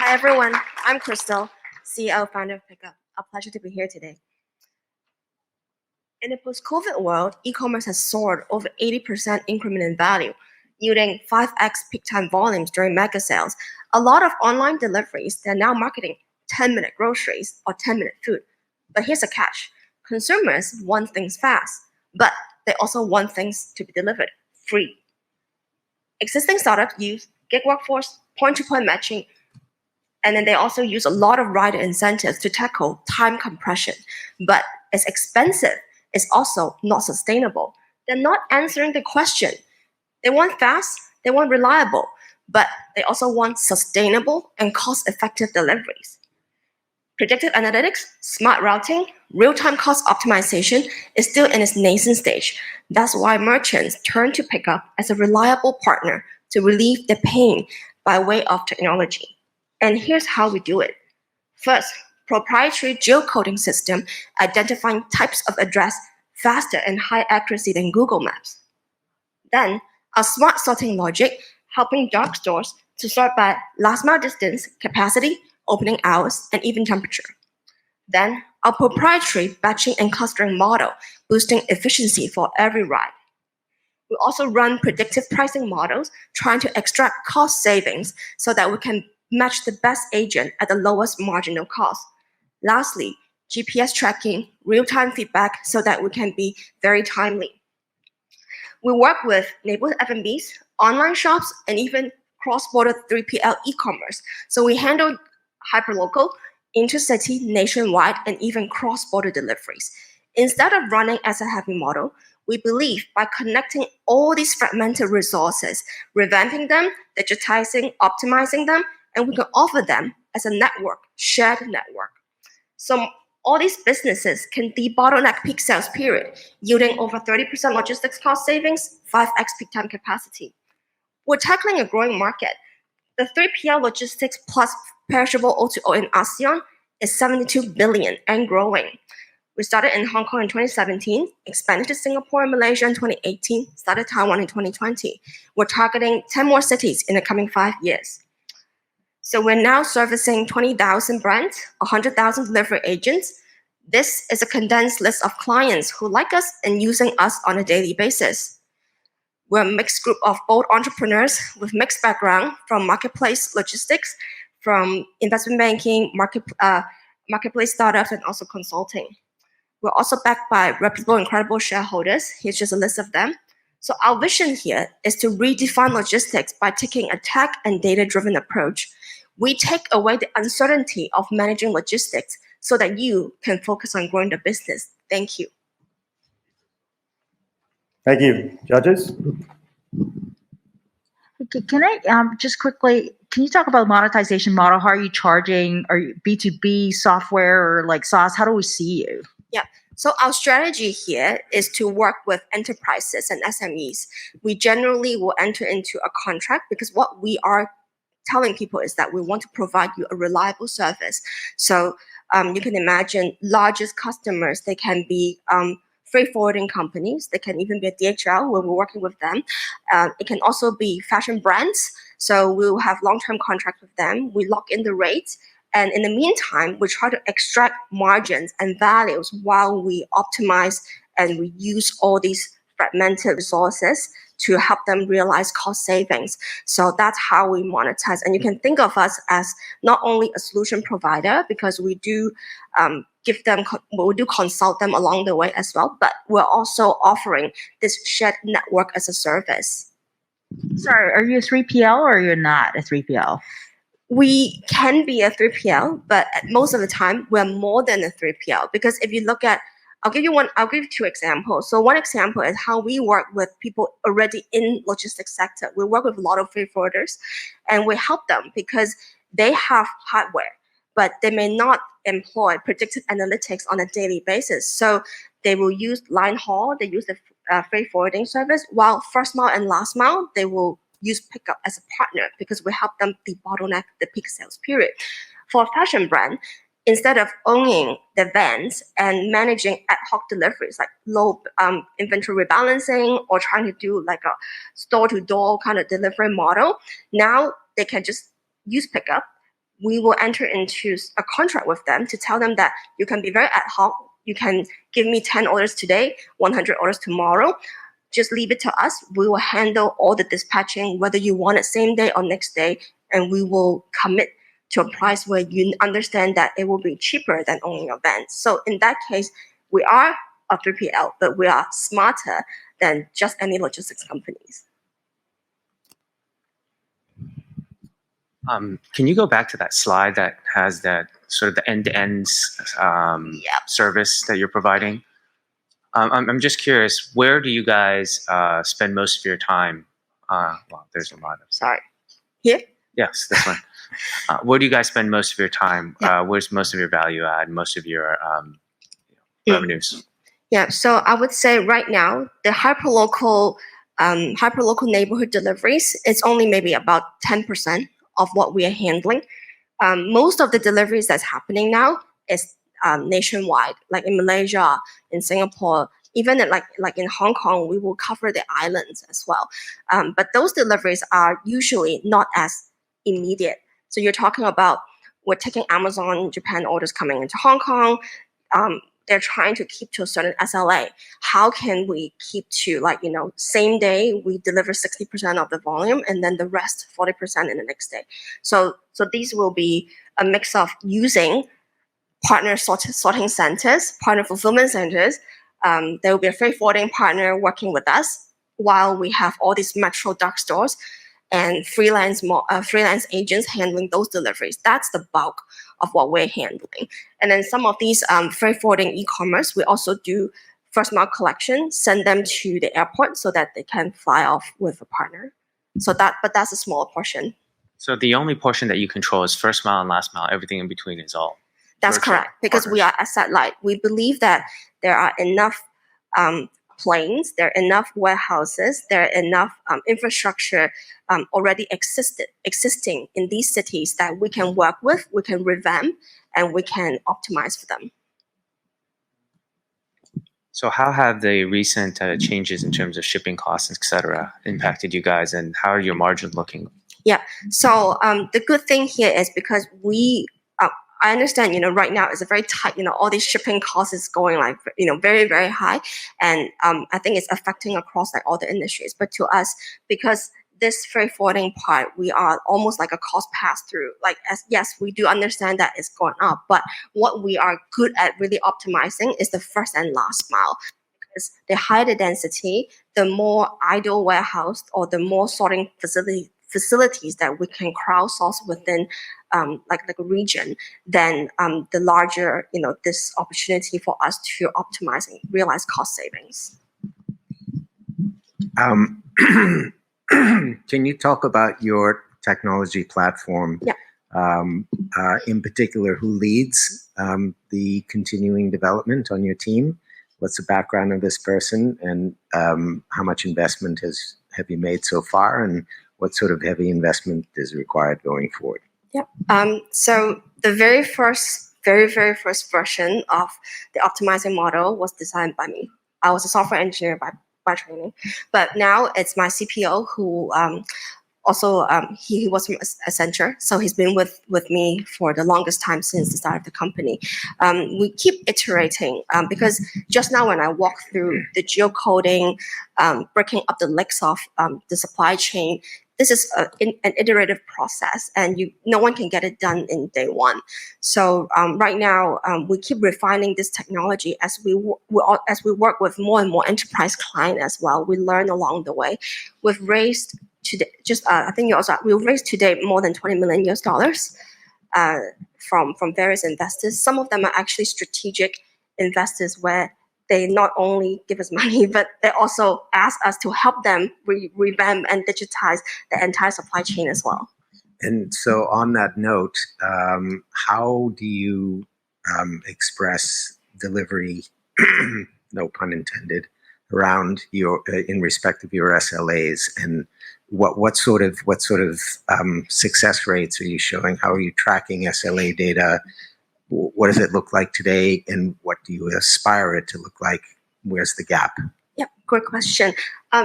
Hi everyone, I'm Crystal, CEO founder of PickUpp. A pleasure to be here today. In the post-COVID world, e-commerce has soared over 80% increment in value, yielding 5x peak time volumes during mega sales. A lot of online deliveries, they're now marketing 10-minute groceries or 10-minute food. But here's a catch. Consumers want things fast, but they also want things to be delivered free. Existing startups use gig workforce, point-to-point matching, and then they also use a lot of rider incentives to tackle time compression. But it's expensive. It's also not sustainable. They're not answering the question. They want fast, they want reliable, but they also want sustainable and cost-effective deliveries. Predictive analytics, smart routing, real-time cost optimization is still in its nascent stage. That's why merchants turn to PickUpp as a reliable partner to relieve the pain by way of technology. And here's how we do it. First, proprietary geocoding system identifying types of address faster and high accuracy than Google Maps. Then, a smart sorting logic helping dark stores to sort by last mile distance, capacity, opening hours, and even temperature. Then, a proprietary batching and clustering model boosting efficiency for every ride. We also run predictive pricing models trying to extract cost savings so that we can match the best agent at the lowest marginal cost. Lastly, GPS tracking, real-time feedback so that we can be very timely. We work with neighborhood F&Bs, online shops, and even cross-border 3PL e-commerce. So we handle hyperlocal, intercity, nationwide, and even cross-border deliveries. Instead of running as a heavy model, we believe by connecting all these fragmented resources, revamping them, digitizing, optimizing them, and we can offer them as a network, shared network. So all these businesses can debottleneck peak sales period, yielding over 30% logistics cost savings, 5x peak time capacity. We're tackling a growing market. The 3PL logistics plus perishable O2O in ASEAN is 72 billion and growing. We started in Hong Kong in 2017, expanded to Singapore and Malaysia in 2018, started Taiwan in 2020. We're targeting 10 more cities in the coming 5 years. So we're now servicing 20,000 brands, 100,000 delivery agents. This is a condensed list of clients who like us and using us on a daily basis. We're a mixed group of bold entrepreneurs with mixed background from marketplace logistics, from investment banking, marketplace startups, and also consulting. We're also backed by reputable, incredible shareholders. Here's just a list of them. So our vision here is to redefine logistics by taking a tech and data-driven approach. We take away the uncertainty of managing logistics so that you can focus on growing the business. Thank you. Thank you. Judges? Can I just quickly, can you talk about monetization model? How are you charging? Are you B2B software or like SaaS? How do we see you? Yeah. So our strategy here is to work with enterprises and SMEs. We generally will enter into a contract because what we are telling people is that we want to provide you a reliable service. So you can imagine largest customers, they can be freight forwarding companies. They can even be a DHL when we're working with them. It can also be fashion brands. So we'll have long-term contracts with them. We lock in the rates. And in the meantime, we try to extract margins and values while we optimize and we use all these fragmented resources to help them realize cost savings. So that's how we monetize. And you can think of us as not only a solution provider, because we do we do consult them along the way as well, but we're also offering this shared network as a service. Sorry, are you a 3PL or you're not a 3PL? We can be a 3PL, but most of the time we're more than a 3PL, because if you look at, I'll give you two examples. So one example is how we work with people already in logistics sector. We work with a lot of freight forwarders and we help them because they have hardware, but they may not employ predictive analytics on a daily basis. So they will use line haul, they use the freight forwarding service, while first mile and last mile, they will use PickUpp as a partner because we help them debottleneck the peak sales period. For a fashion brand, instead of owning the vans and managing ad hoc deliveries like low inventory rebalancing or trying to do like a store-to-door kind of delivery model, now they can just use PickUpp, we will enter into a contract with them to tell them that you can be very ad hoc. You can give me 10 orders today, 100 orders tomorrow. Just leave it to us. We will handle all the dispatching, whether you want it same day or next day, and we will commit to a price where you understand that it will be cheaper than owning a van. So in that case, we are a 3PL, but we are smarter than just any logistics companies. Can you go back to that slide that has that sort of the end-to-end service that you're providing? I'm just curious, where do you guys spend most of your time? Well, there's a lot of... Sorry. Here? Yes, this one. Where do you guys spend most of your time? Where's most of your value add, most of your revenues? Yeah, so I would say right now, the hyperlocal neighborhood deliveries, it's only maybe about 10% of what we are handling. Most of the deliveries that's happening now is nationwide, like in Malaysia, in Singapore, even like in Hong Kong, we will cover the islands as well. But those deliveries are usually not as immediate. So you're talking about, we're taking Amazon Japan orders coming into Hong Kong. They're trying to keep to a certain SLA. How can we keep to same day we deliver 60% of the volume and then the rest 40% in the next day? So these will be a mix of using partner sorting centers, partner fulfillment centers. There will be a freight forwarding partner working with us while we have all these metro dark stores and freelance agents handling those deliveries. That's the bulk of what we're handling. And then some of these freight forwarding e-commerce, we also do first mile collection, send them to the airport so that they can fly off with a partner. But that's a smaller portion. So the only portion that you control is first mile and last mile. Everything in between is all. That's correct, because we are asset light. We believe that there are enough planes, there are enough warehouses, there are enough infrastructure already existing in these cities that we can work with, we can revamp, and we can optimize for them. So how have the recent changes in terms of shipping costs, et cetera, impacted you guys, and how are your margins looking? Yeah, so the good thing here is because I understand, right now it's a very tight, all these shipping costs is going very, very high. And I think it's affecting across all the industries. But to us, because this freight forwarding part, we are almost like a cost pass through. Yes, we do understand that it's going up, but what we are good at really optimizing is the first and last mile. Because the higher the density, the more idle warehouse or the more sorting facilities that we can crowdsource within like a region, then the larger this opportunity for us to optimize and realize cost savings. Can you talk about your technology platform? Yeah. In particular, who leads the continuing development on your team? What's the background of this person, and how much investment have you made so far, and what sort of heavy investment is required going forward? Yep. So the very first version of the optimizing model was designed by me. I was a software engineer by training, but now it's my CPO who also he was from Accenture, so he's been with me for the longest time since the start of the company. We keep iterating because just now when I walk through the geocoding, breaking up the legs of the supply chain, this is an iterative process, and no one can get it done in day one. So right now, we keep refining this technology as we work with more and more enterprise clients as well. We learn along the way. We've raised today, we raised today more than $20 million from various investors. Some of them are actually strategic investors where they not only give us money, but they also ask us to help them revamp and digitize the entire supply chain as well. And so on that note, how do you express delivery, no pun intended, around in respect of your SLAs, and what sort of success rates are you showing? How are you tracking SLA data? What does it look like today, and what do you aspire it to look like? Where's the gap? Yeah, great question.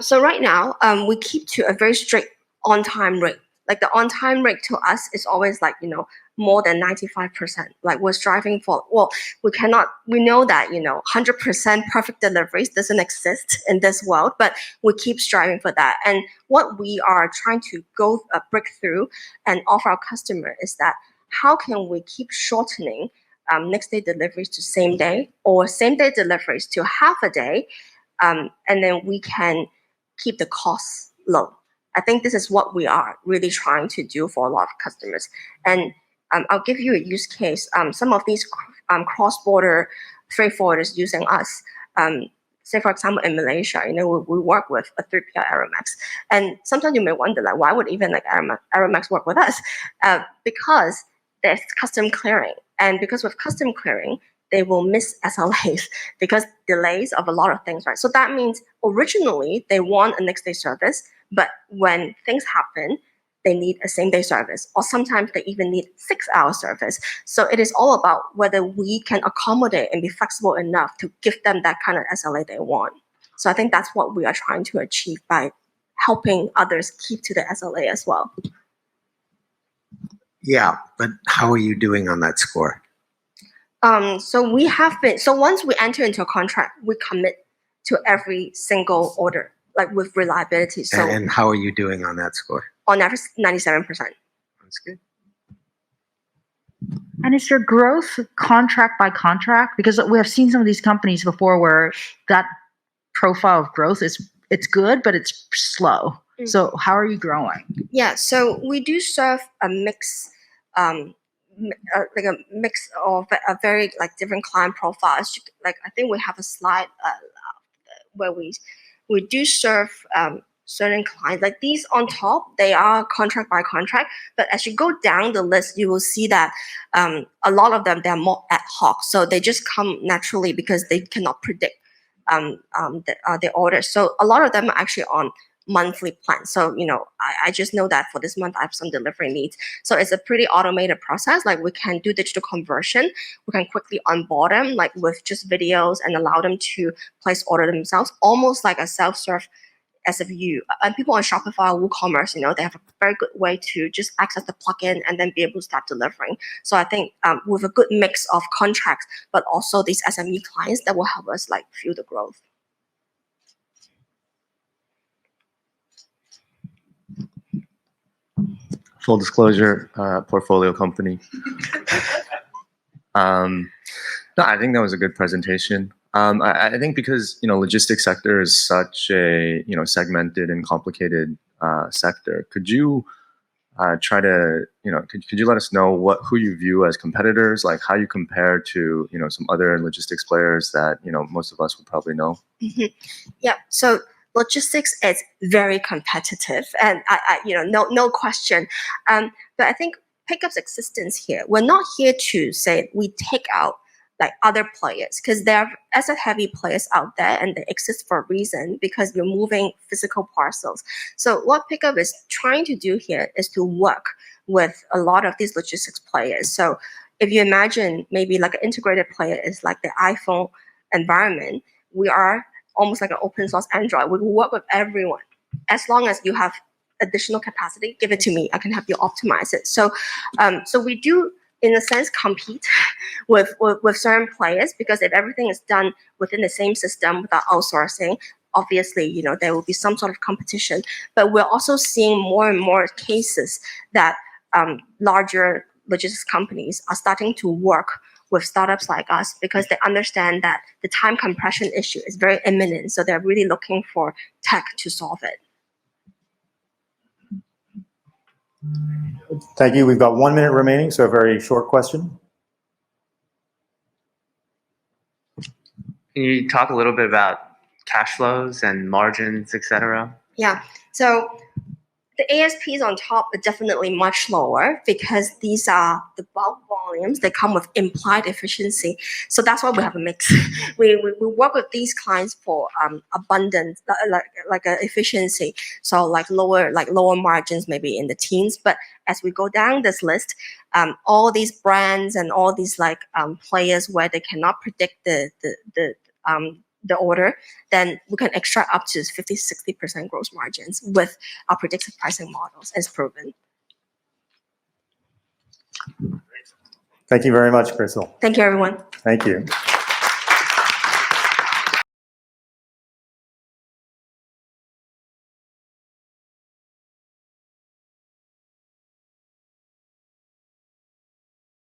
So right now, we keep to a very strict on-time rate. Like the on-time rate to us is always like, more than 95%. Like we're striving for, we know that, 100% perfect deliveries doesn't exist in this world, but we keep striving for that. And what we are trying to break through and offer our customer is that how can we keep shortening next day deliveries to same day or same day deliveries to half a day, and then we can keep the costs low. I think this is what we are really trying to do for a lot of customers. And I'll give you a use case. Some of these cross-border freight forwarders using us, say for example in Malaysia, we work with a 3PL Aeromax, and sometimes you may wonder like why would even like Aeromax work with us? Because there's custom clearing, and because with custom clearing, they will miss SLAs because delays of a lot of things, right? So that means originally they want a next day service, but when things happen, they need a same day service, or sometimes they even need 6-hour service. So it is all about whether we can accommodate and be flexible enough to give them that kind of SLA they want. So I think that's what we are trying to achieve by helping others keep to the SLA as well. Yeah, but how are you doing on that score? So once we enter into a contract, we commit to every single order, like with reliability. So And how are you doing on that score? On average, 97%. That's good. And is your growth contract by contract? Because we have seen some of these companies before where that profile of growth it's good, but it's slow. Mm. So how are you growing? Yeah, so we do serve a mix, like a mix of a very like different client profiles. Like I think we have a slide where we do serve certain clients. Like these on top, they are contract by contract. But as you go down the list, you will see that a lot of them, they're more ad hoc. So they just come naturally because they cannot predict the orders. So a lot of them are actually on monthly plans. So, I just know that for this month, I have some delivery needs. So it's a pretty automated process. Like we can do digital conversion. We can quickly onboard them, like with just videos and allow them to place order themselves, almost like a self-serve SFU. And people on Shopify or WooCommerce, they have a very good way to just access the plugin and then be able to start delivering. So I think with a good mix of contracts, but also these SME clients that will help us like fuel the growth. Full disclosure, portfolio company. No, I think that was a good presentation. I think because logistics sector is such a segmented and complicated sector. Could you try to could you let us know who you view as competitors, like how you compare to some other logistics players that most of us would probably know? Mm-hmm. Yeah. So logistics is very competitive, and no question. But I think PickUpp's existence here, we're not here to say we take out like other players, because there are asset heavy players out there and they exist for a reason, because we're moving physical parcels. So what PickUpp is trying to do here is to work with a lot of these logistics players. So if you imagine maybe like an integrated player is like the iPhone environment, we are almost like an open source Android. We will work with everyone. As long as you have additional capacity, give it to me. I can help you optimize it. So we do, in a sense, compete with certain players, because if everything is done within the same system without outsourcing, obviously, there will be some sort of competition. But we're also seeing more and more cases that larger logistics companies are starting to work with startups like us, because they understand that the time compression issue is very imminent. So they're really looking for tech to solve it. Thank you. We've got 1 minute remaining, so a very short question. Can you talk a little bit about cash flows and margins, etc.? Yeah. So the ASPs on top are definitely much lower, because these are the bulk volumes that come with implied efficiency. So that's why we have a mix. We work with these clients for abundance, like efficiency. So like lower margins, maybe in the teens. But as we go down this list, all these brands and all these players where they cannot predict the order, then we can extract up to 50-60% gross margins with our predictive pricing models, as proven. Thank you very much, Crystal. Thank you, everyone. Thank you.